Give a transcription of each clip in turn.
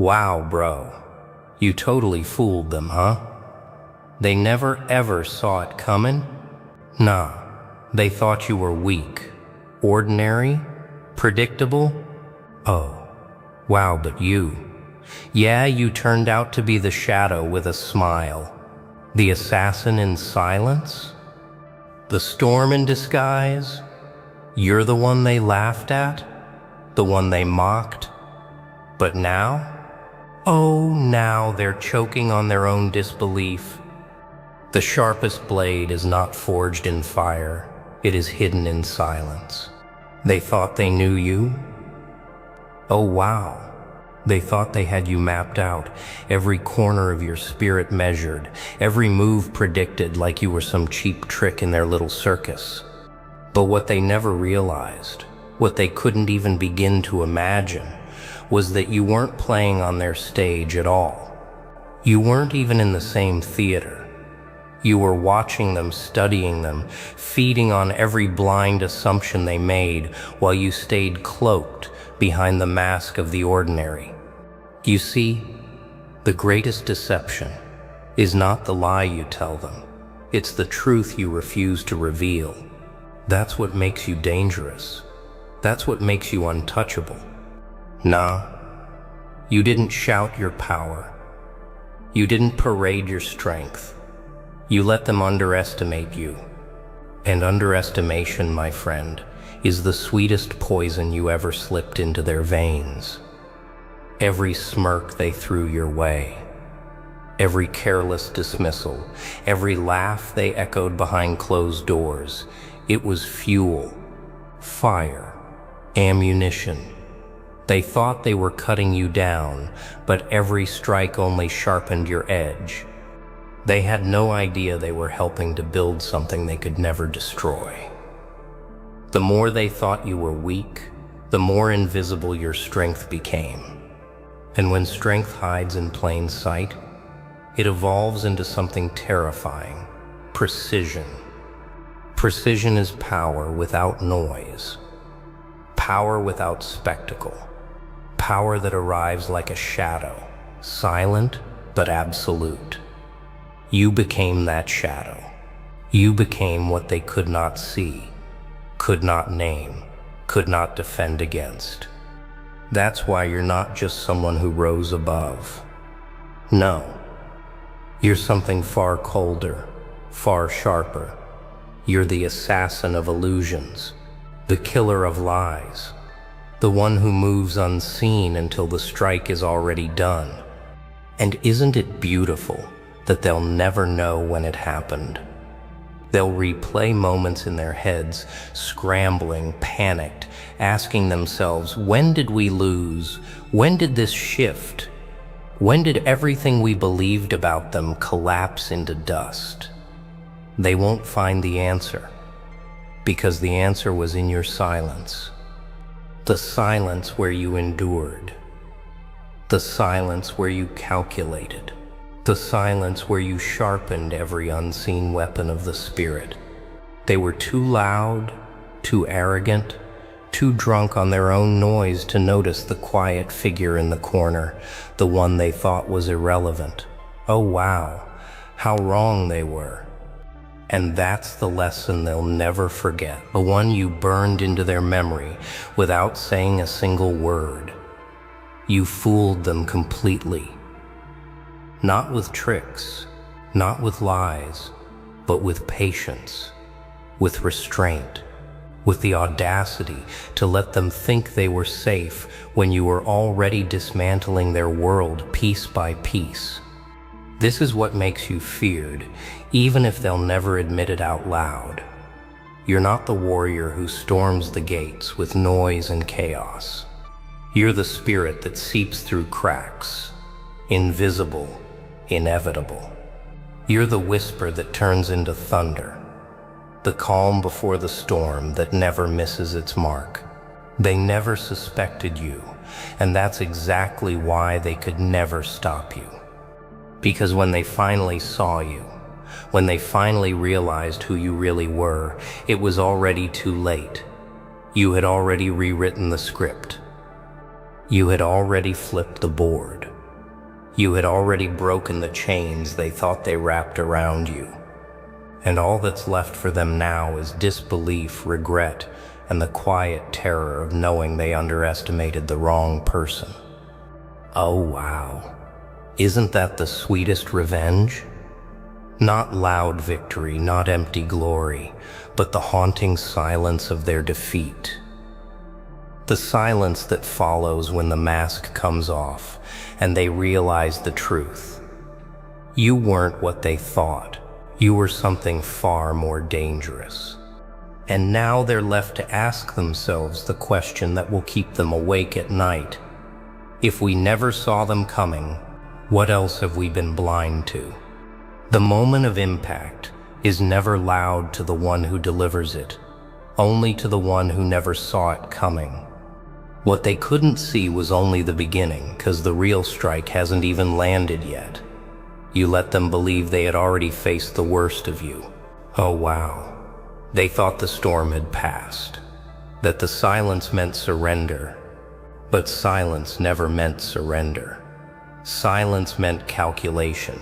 Wow, bro. You totally fooled them, huh? They never ever saw it coming? Nah, they thought you were weak, ordinary, predictable. Oh, wow, but you. Yeah, you turned out to be the shadow with a smile. The assassin in silence? The storm in disguise? You're the one they laughed at? The one they mocked? But now? Oh, now they're choking on their own disbelief. The sharpest blade is not forged in fire, it is hidden in silence. They thought they knew you? Oh wow, they thought they had you mapped out, every corner of your spirit measured, every move predicted like you were some cheap trick in their little circus. But what they never realized, what they couldn't even begin to imagine, was that you weren't playing on their stage at all. You weren't even in the same theater. You were watching them, studying them, feeding on every blind assumption they made while you stayed cloaked behind the mask of the ordinary. You see, the greatest deception is not the lie you tell them. It's the truth you refuse to reveal. That's what makes you dangerous. That's what makes you untouchable. Nah, you didn't shout your power. You didn't parade your strength. You let them underestimate you. And underestimation, my friend, is the sweetest poison you ever slipped into their veins. Every smirk they threw your way, every careless dismissal, every laugh they echoed behind closed doors, it was fuel, fire, ammunition. They thought they were cutting you down, but every strike only sharpened your edge. They had no idea they were helping to build something they could never destroy. The more they thought you were weak, the more invisible your strength became. And when strength hides in plain sight, it evolves into something terrifying: precision. Precision is power without noise, power without spectacle, power that arrives like a shadow, silent but absolute. You became that shadow. You became what they could not see, could not name, could not defend against. That's why you're not just someone who rose above. No, you're something far colder, far sharper. You're the assassin of illusions, the killer of lies, the one who moves unseen until the strike is already done. And isn't it beautiful that they'll never know when it happened? They'll replay moments in their heads, scrambling, panicked, asking themselves, when did we lose? When did this shift? When did everything we believed about them collapse into dust? They won't find the answer, because the answer was in your silence. The silence where you endured. The silence where you calculated. The silence where you sharpened every unseen weapon of the spirit. They were too loud, too arrogant, too drunk on their own noise to notice the quiet figure in the corner, the one they thought was irrelevant. Oh wow, how wrong they were. And that's the lesson they'll never forget, the one you burned into their memory without saying a single word. You fooled them completely. Not with tricks, not with lies, but with patience, with restraint, with the audacity to let them think they were safe when you were already dismantling their world piece by piece. This is what makes you feared, even if they'll never admit it out loud. You're not the warrior who storms the gates with noise and chaos. You're the spirit that seeps through cracks, invisible, inevitable. You're the whisper that turns into thunder, the calm before the storm that never misses its mark. They never suspected you, and that's exactly why they could never stop you. Because when they finally saw you, when they finally realized who you really were, it was already too late. You had already rewritten the script. You had already flipped the board. You had already broken the chains they thought they wrapped around you. And all that's left for them now is disbelief, regret, and the quiet terror of knowing they underestimated the wrong person. Oh wow, isn't that the sweetest revenge? Not loud victory, not empty glory, but the haunting silence of their defeat. The silence that follows when the mask comes off and they realize the truth. You weren't what they thought. You were something far more dangerous. And now they're left to ask themselves the question that will keep them awake at night. If we never saw them coming, what else have we been blind to? The moment of impact is never loud to the one who delivers it, only to the one who never saw it coming. What they couldn't see was only the beginning, 'cause the real strike hasn't even landed yet. You let them believe they had already faced the worst of you. Oh wow. They thought the storm had passed, that the silence meant surrender. But silence never meant surrender. Silence meant calculation.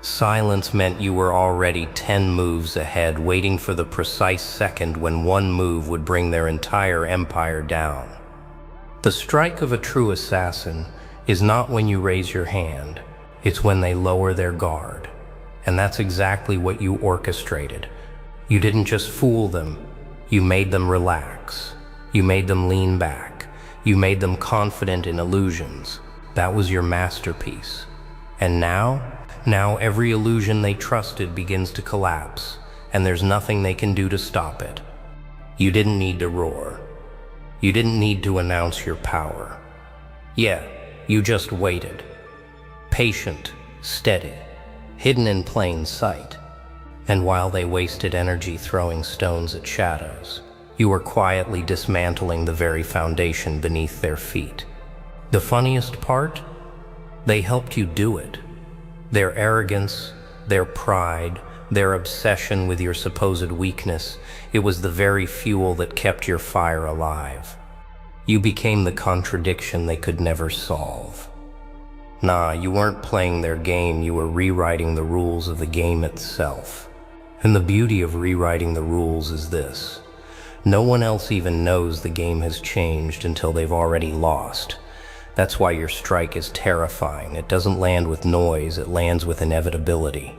Silence meant you were already 10 moves ahead, waiting for the precise second when one move would bring their entire empire down. The strike of a true assassin is not when you raise your hand, it's when they lower their guard. And that's exactly what you orchestrated. You didn't just fool them, you made them relax. You made them lean back. You made them confident in illusions. That was your masterpiece. And now every illusion they trusted begins to collapse, and there's nothing they can do to stop it. You didn't need to roar. You didn't need to announce your power. Yeah, you just waited. Patient, steady, hidden in plain sight. And while they wasted energy throwing stones at shadows, you were quietly dismantling the very foundation beneath their feet. The funniest part? They helped you do it. Their arrogance, their pride, their obsession with your supposed weakness, it was the very fuel that kept your fire alive. You became the contradiction they could never solve. Nah, you weren't playing their game, you were rewriting the rules of the game itself. And the beauty of rewriting the rules is this. No one else even knows the game has changed until they've already lost. That's why your strike is terrifying. It doesn't land with noise, it lands with inevitability.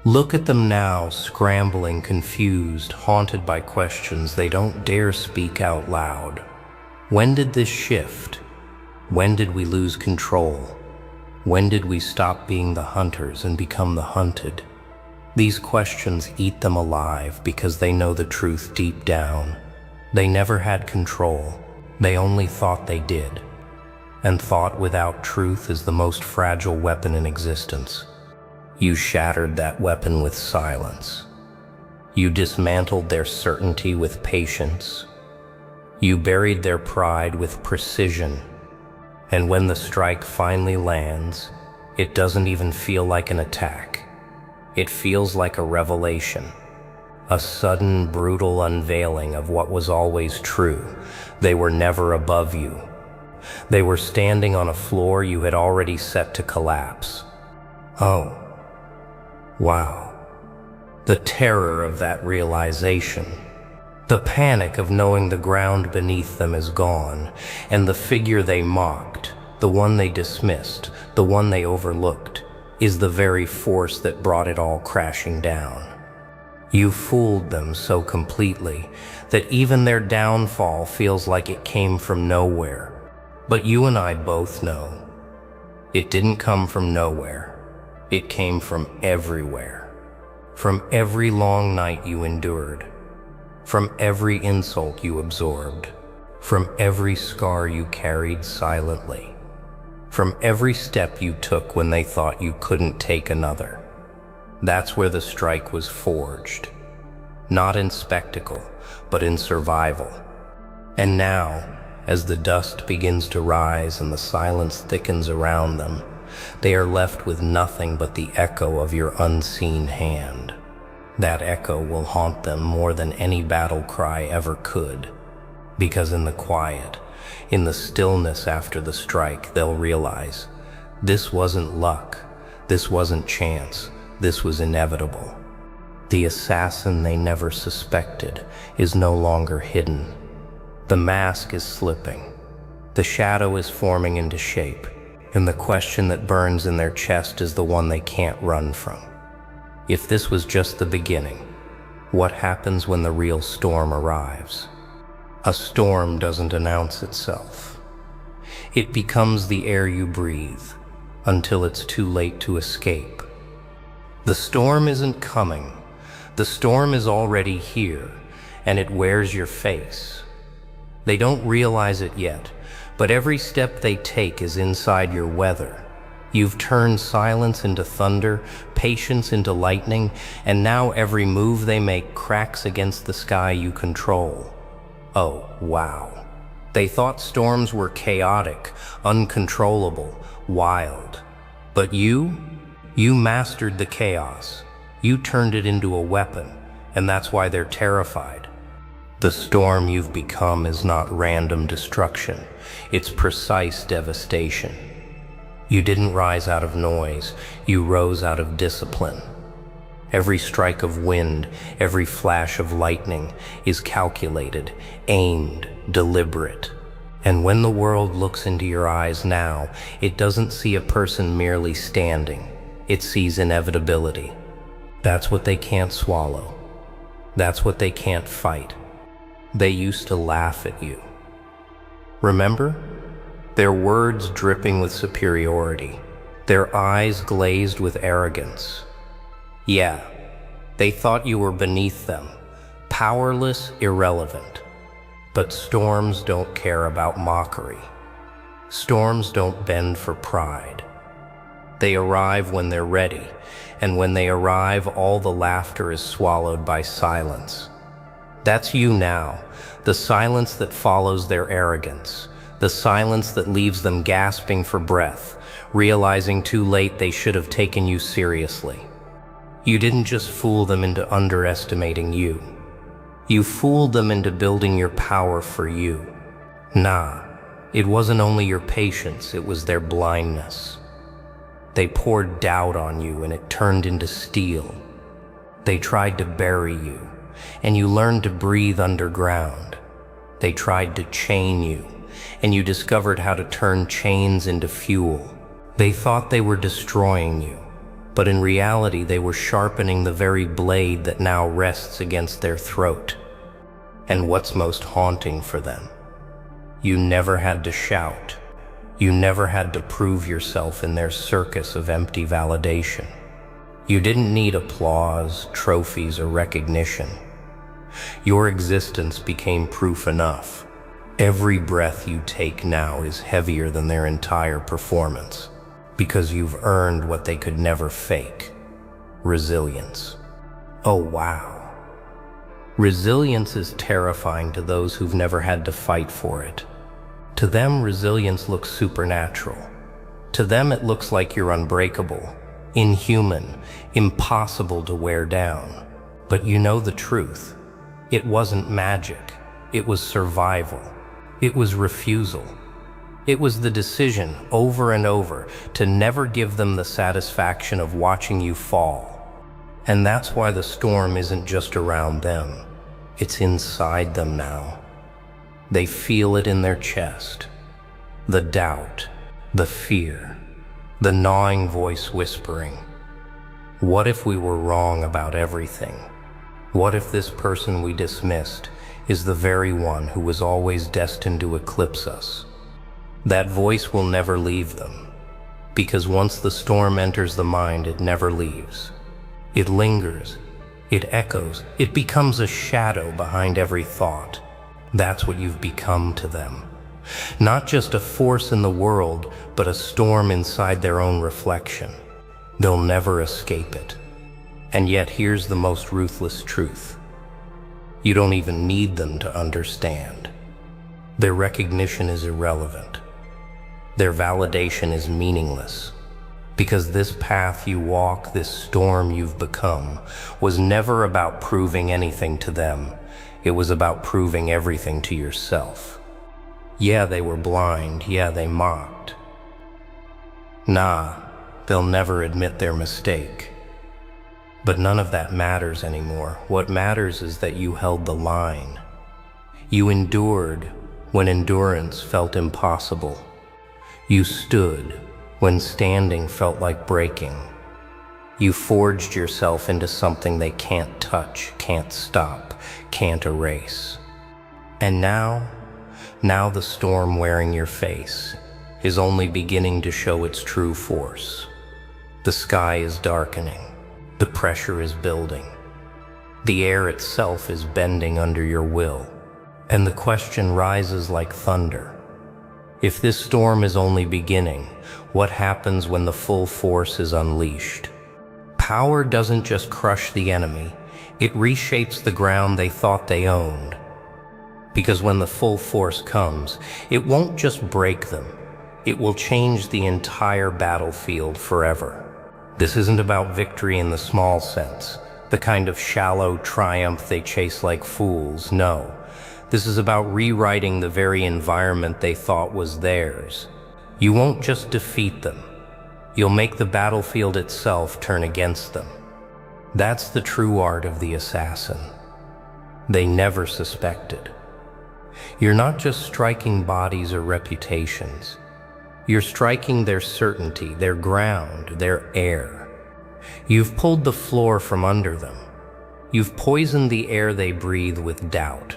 Look at them now, scrambling, confused, haunted by questions they don't dare speak out loud. When did this shift? When did we lose control? When did we stop being the hunters and become the hunted? These questions eat them alive because they know the truth deep down. They never had control. They only thought they did. And thought without truth is the most fragile weapon in existence. You shattered that weapon with silence. You dismantled their certainty with patience. You buried their pride with precision. And when the strike finally lands, it doesn't even feel like an attack. It feels like a revelation. A sudden, brutal unveiling of what was always true. They were never above you. They were standing on a floor you had already set to collapse. Oh, wow. The terror of that realization. The panic of knowing the ground beneath them is gone, and the figure they mocked, the one they dismissed, the one they overlooked, is the very force that brought it all crashing down. You fooled them so completely that even their downfall feels like it came from nowhere. But you and I both know it didn't come from nowhere. It came from everywhere. From every long night you endured. From every insult you absorbed. From every scar you carried silently. From every step you took when they thought you couldn't take another. That's where the strike was forged. Not in spectacle, but in survival. And now, as the dust begins to rise and the silence thickens around them, they are left with nothing but the echo of your unseen hand. That echo will haunt them more than any battle cry ever could. Because in the quiet, in the stillness after the strike, they'll realize This wasn't luck. This wasn't chance. This was inevitable. The assassin they never suspected is no longer hidden. The mask is slipping. The shadow is forming into shape, and the question that burns in their chest is the one they can't run from. If this was just the beginning, what happens when the real storm arrives? A storm doesn't announce itself. It becomes the air you breathe until it's too late to escape. The storm isn't coming. The storm is already here, and it wears your face. They don't realize it yet, but every step they take is inside your weather. You've turned silence into thunder, patience into lightning, and now every move they make cracks against the sky you control. Oh, wow. They thought storms were chaotic, uncontrollable, wild. But you mastered the chaos. You turned it into a weapon, and that's why they're terrified. The storm you've become is not random destruction. It's precise devastation. You didn't rise out of noise. You rose out of discipline. Every strike of wind, every flash of lightning is calculated, aimed, deliberate. And when the world looks into your eyes now, it doesn't see a person merely standing. It sees inevitability. That's what they can't swallow. That's what they can't fight. They used to laugh at you. Remember? Their words dripping with superiority, their eyes glazed with arrogance. Yeah, they thought you were beneath them, powerless, irrelevant. But storms don't care about mockery. Storms don't bend for pride. They arrive when they're ready, and when they arrive, all the laughter is swallowed by silence. That's you now, the silence that follows their arrogance, the silence that leaves them gasping for breath, realizing too late they should have taken you seriously. You didn't just fool them into underestimating you. You fooled them into building your power for you. Nah, it wasn't only your patience, it was their blindness. They poured doubt on you and it turned into steel. They tried to bury you, and you learned to breathe underground. They tried to chain you, and you discovered how to turn chains into fuel. They thought they were destroying you, but in reality they were sharpening the very blade that now rests against their throat. And what's most haunting for them? You never had to shout. You never had to prove yourself in their circus of empty validation. You didn't need applause, trophies, or recognition. Your existence became proof enough. Every breath you take now is heavier than their entire performance, because you've earned what they could never fake: resilience. Oh, wow. Resilience is terrifying to those who've never had to fight for it. To them, resilience looks supernatural. To them, it looks like you're unbreakable, inhuman, impossible to wear down. But you know the truth. It wasn't magic. It was survival. It was refusal. It was the decision, over and over, to never give them the satisfaction of watching you fall. And that's why the storm isn't just around them. It's inside them now. They feel it in their chest. The doubt, the fear, the gnawing voice whispering, what if we were wrong about everything? What if this person we dismissed is the very one who was always destined to eclipse us? That voice will never leave them, because once the storm enters the mind, it never leaves. It lingers, it echoes, it becomes a shadow behind every thought. That's what you've become to them. Not just a force in the world, but a storm inside their own reflection. They'll never escape it. And yet here's the most ruthless truth. You don't even need them to understand. Their recognition is irrelevant. Their validation is meaningless. Because this path you walk, this storm you've become, was never about proving anything to them. It was about proving everything to yourself. Yeah, they were blind. Yeah, they mocked. Nah, they'll never admit their mistake. But none of that matters anymore. What matters is that you held the line. You endured when endurance felt impossible. You stood when standing felt like breaking. You forged yourself into something they can't touch, can't stop, can't erase. And now the storm wearing your face is only beginning to show its true force. The sky is darkening. The pressure is building. The air itself is bending under your will. And the question rises like thunder. If this storm is only beginning, what happens when the full force is unleashed? Power doesn't just crush the enemy, it reshapes the ground they thought they owned. Because when the full force comes, it won't just break them, it will change the entire battlefield forever. This isn't about victory in the small sense, the kind of shallow triumph they chase like fools. No, this is about rewriting the very environment they thought was theirs. You won't just defeat them, you'll make the battlefield itself turn against them. That's the true art of the assassin. They never suspected. You're not just striking bodies or reputations. You're striking their certainty, their ground, their air. You've pulled the floor from under them. You've poisoned the air they breathe with doubt.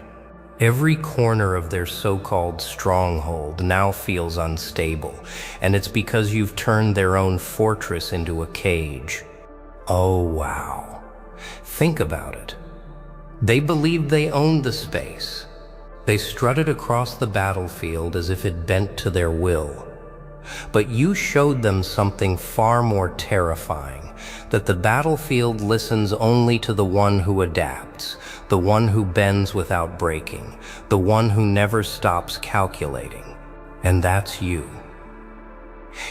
Every corner of their so-called stronghold now feels unstable, and it's because you've turned their own fortress into a cage. Oh, wow. Think about it. They believed they owned the space. They strutted across the battlefield as if it bent to their will. But you showed them something far more terrifying, that the battlefield listens only to the one who adapts, the one who bends without breaking, the one who never stops calculating. And that's you.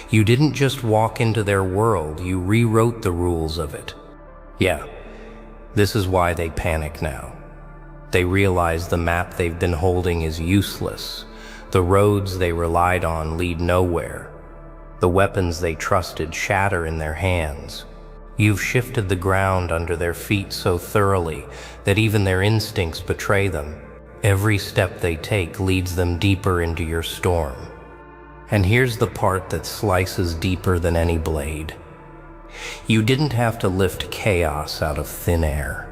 You didn't just walk into their world, you rewrote the rules of it. Yeah, this is why they panic now. They realize the map they've been holding is useless. The roads they relied on lead nowhere. The weapons they trusted shatter in their hands. You've shifted the ground under their feet so thoroughly that even their instincts betray them. Every step they take leads them deeper into your storm. And here's the part that slices deeper than any blade. You didn't have to lift chaos out of thin air.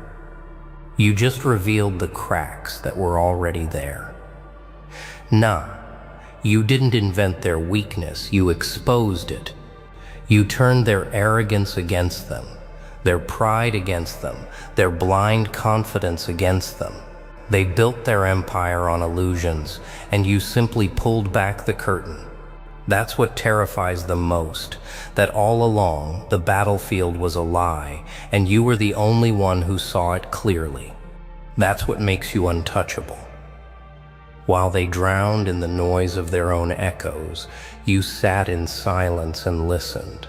You just revealed the cracks that were already there. Nah, you didn't invent their weakness, you exposed it. You turned their arrogance against them, their pride against them, their blind confidence against them. They built their empire on illusions, and you simply pulled back the curtain. That's what terrifies them most, that all along the battlefield was a lie, and you were the only one who saw it clearly. That's what makes you untouchable. While they drowned in the noise of their own echoes, you sat in silence and listened.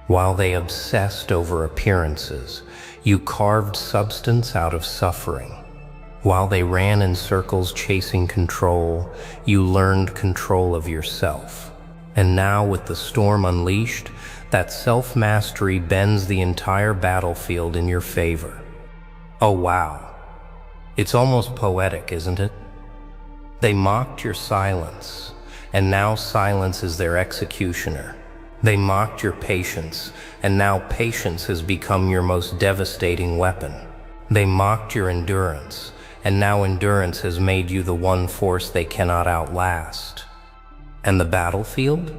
While they obsessed over appearances, you carved substance out of suffering. While they ran in circles chasing control, you learned control of yourself. And now, with the storm unleashed, that self-mastery bends the entire battlefield in your favor. Oh wow. It's almost poetic, isn't it? They mocked your silence, and now silence is their executioner. They mocked your patience, and now patience has become your most devastating weapon. They mocked your endurance, and now endurance has made you the one force they cannot outlast. And the battlefield?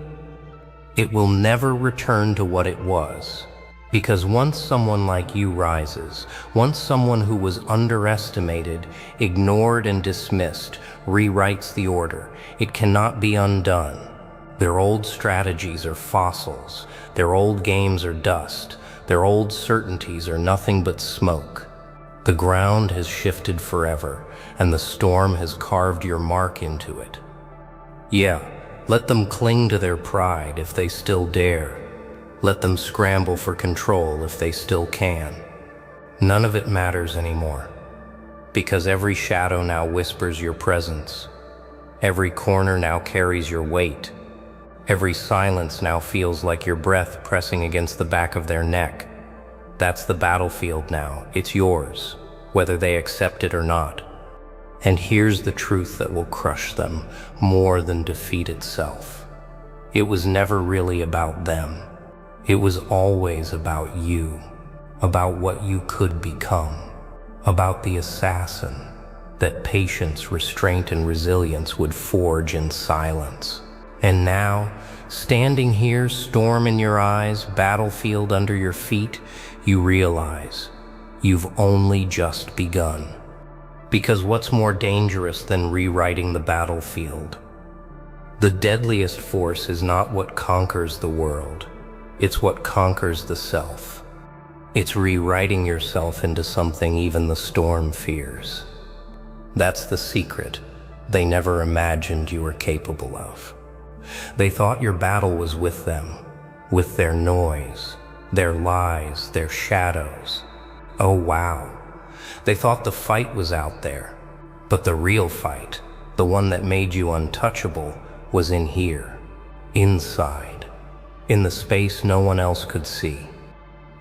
It will never return to what it was. Because once someone like you rises, once someone who was underestimated, ignored and dismissed, rewrites the order, it cannot be undone. Their old strategies are fossils, their old games are dust, their old certainties are nothing but smoke. The ground has shifted forever, and the storm has carved your mark into it. Yeah, let them cling to their pride if they still dare. Let them scramble for control if they still can. None of it matters anymore, because every shadow now whispers your presence. Every corner now carries your weight. Every silence now feels like your breath pressing against the back of their neck. That's the battlefield now. It's yours, whether they accept it or not. And here's the truth that will crush them more than defeat itself. It was never really about them. It was always about you, about what you could become, about the assassin that patience, restraint, and resilience would forge in silence. And now, standing here, storm in your eyes, battlefield under your feet, you realize you've only just begun. Because what's more dangerous than rewriting the battlefield? The deadliest force is not what conquers the world. It's what conquers the self. It's rewriting yourself into something even the storm fears. That's the secret they never imagined you were capable of. They thought your battle was with them, with their noise, their lies, their shadows. Oh wow. They thought the fight was out there, but the real fight, the one that made you untouchable, was in here, inside, in the space no one else could see.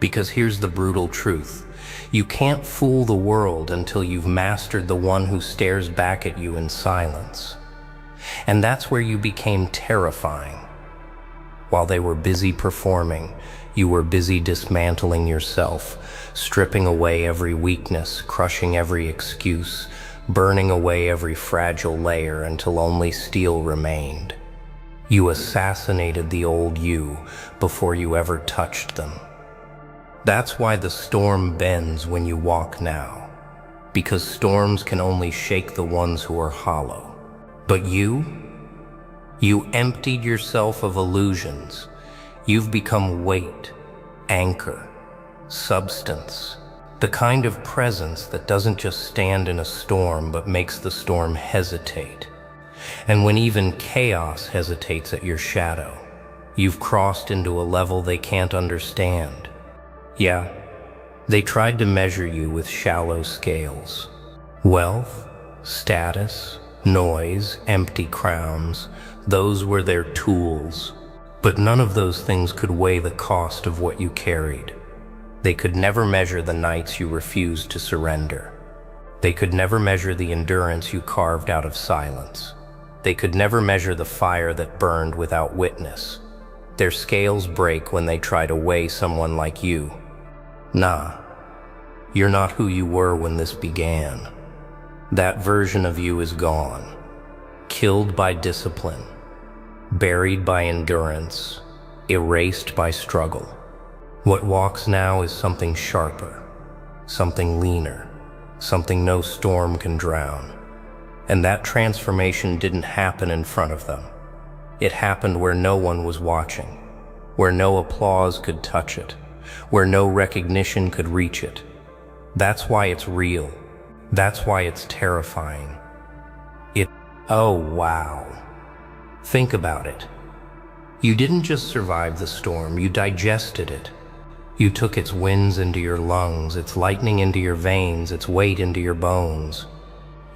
Because here's the brutal truth. You can't fool the world until you've mastered the one who stares back at you in silence. And that's where you became terrifying. While they were busy performing, you were busy dismantling yourself, stripping away every weakness, crushing every excuse, burning away every fragile layer until only steel remained. You assassinated the old you before you ever touched them. That's why the storm bends when you walk now, because storms can only shake the ones who are hollow. But you emptied yourself of illusions. You've become weight, anchor, substance, the kind of presence that doesn't just stand in a storm but makes the storm hesitate. And when even chaos hesitates at your shadow, you've crossed into a level they can't understand. Yeah, they tried to measure you with shallow scales. Wealth, status, noise, empty crowns, those were their tools. But none of those things could weigh the cost of what you carried. They could never measure the nights you refused to surrender. They could never measure the endurance you carved out of silence. They could never measure the fire that burned without witness. Their scales break when they try to weigh someone like you. Nah, you're not who you were when this began. That version of you is gone, killed by discipline, buried by endurance, erased by struggle. What walks now is something sharper, something leaner, something no storm can drown. And that transformation didn't happen in front of them. It happened where no one was watching, where no applause could touch it, where no recognition could reach it. That's why it's real. That's why it's terrifying. Oh wow. Think about it. You didn't just survive the storm, you digested it. You took its winds into your lungs, its lightning into your veins, its weight into your bones.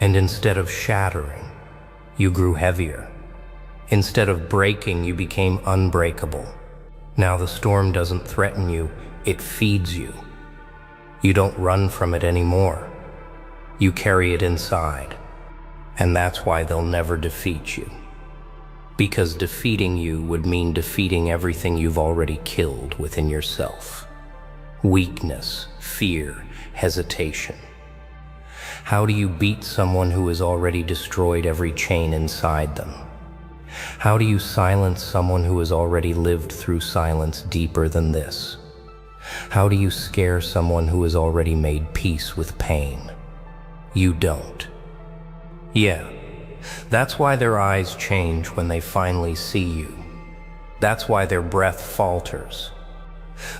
And instead of shattering, you grew heavier. Instead of breaking, you became unbreakable. Now the storm doesn't threaten you, it feeds you. You don't run from it anymore. You carry it inside. And that's why they'll never defeat you. Because defeating you would mean defeating everything you've already killed within yourself. Weakness, fear, hesitation. How do you beat someone who has already destroyed every chain inside them? How do you silence someone who has already lived through silence deeper than this? How do you scare someone who has already made peace with pain? You don't. Yeah, that's why their eyes change when they finally see you. That's why their breath falters.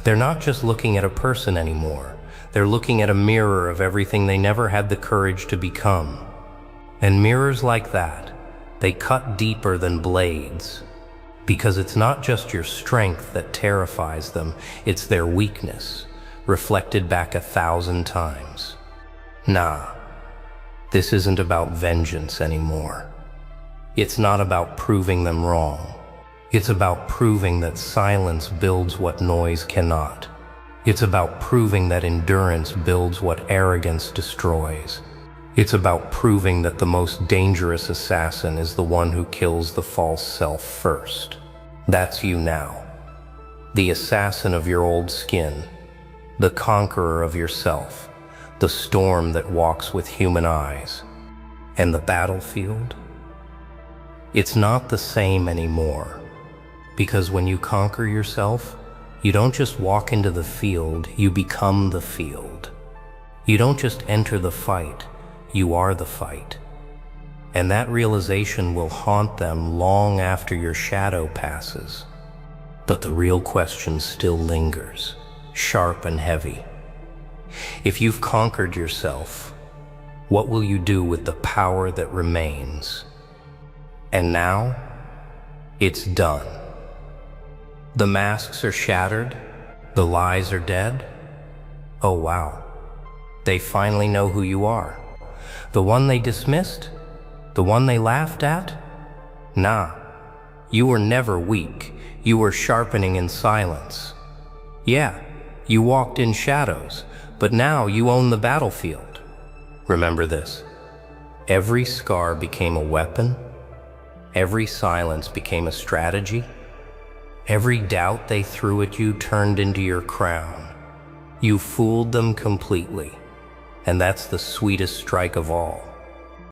They're not just looking at a person anymore. They're looking at a mirror of everything they never had the courage to become. And mirrors like that, they cut deeper than blades. Because it's not just your strength that terrifies them, it's their weakness, reflected back 1,000 times. Nah, this isn't about vengeance anymore. It's not about proving them wrong. It's about proving that silence builds what noise cannot. It's about proving that endurance builds what arrogance destroys. It's about proving that the most dangerous assassin is the one who kills the false self first. That's you now. The assassin of your old skin, the conqueror of yourself, the storm that walks with human eyes. And the battlefield? It's not the same anymore, because when you conquer yourself, you don't just walk into the field, you become the field. You don't just enter the fight, you are the fight. And that realization will haunt them long after your shadow passes. But the real question still lingers, sharp and heavy. If you've conquered yourself, what will you do with the power that remains? And now, it's done. The masks are shattered, the lies are dead. Oh wow, they finally know who you are. The one they dismissed? The one they laughed at? Nah, you were never weak. You were sharpening in silence. Yeah, you walked in shadows, but now you own the battlefield. Remember this, every scar became a weapon, every silence became a strategy, every doubt they threw at you turned into your crown. You fooled them completely, and that's the sweetest strike of all.